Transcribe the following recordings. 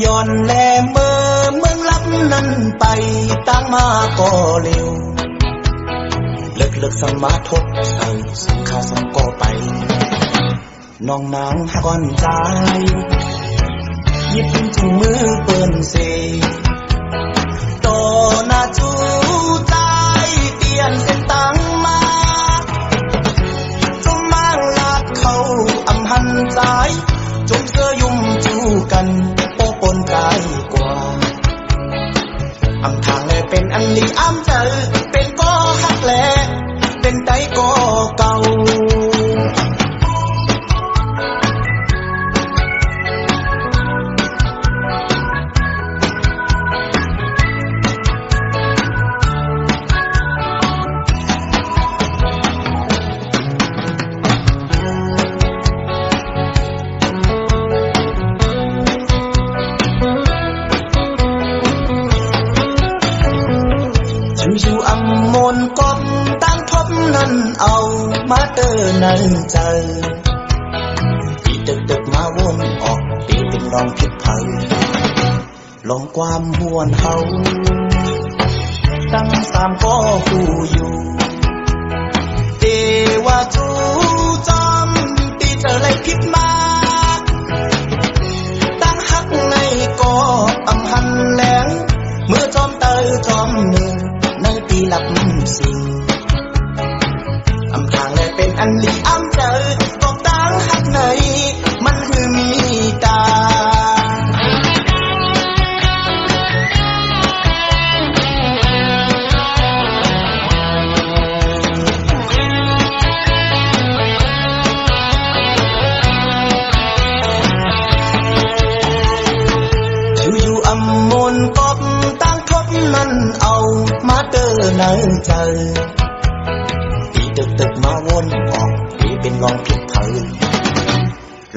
ย้อนแลเมื่อเมืองลับนั้นไปตั้งมาก็เร็วเลิกสมาทบใส่สังขารสังก็ไปน้องนางก่อนใจยิบถุงมือเปิ้นเซโตนาจูใจเปลี่ยนเส้นตังมาจมมางลาดเขาอำหันใจจมเสื้อยุ่มจูกันโปปนกายกว่าอำทางเลยเป็นอันลีอ้ำเจอเป็นก็ฮักแลเป็นไดก็เก่าอยู่อำมนกบตั้งทบนั้นเอามาเตือนในใจปีตึกมาวนออกปีเป็นรองผิดเผาลองความหวนเฮาตั้งสามก็ผู้อยู่เตว่าจูจอมปีเจออะไรผิดมาตั้งหักในก็อำหันแหลงเมื่อจอมเตยจอมหนึ่งในปีหลับสิ่งอำทางและเป็นอันลีอ้ำเจอก็ตั้งหักในมันคือมีตาอยู่อำมนกบตั้งทบนั้นเอามาเตือนในใจปีตึกมาวนออกปีเป็นลองผิดเผา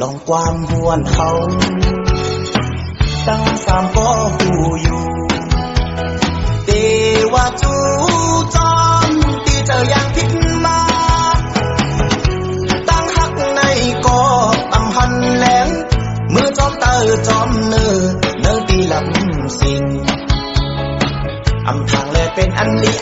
ลองความหวนเฮาตั้งสามก็ผู้อยู่เตว่าจูจอมตีเจออย่างผิดมาตั้งหักในก็อำหันแหลงเมื่อจอมเตอจอมเนื้อตีหลับสิ่งอำทางและเป็นอันลี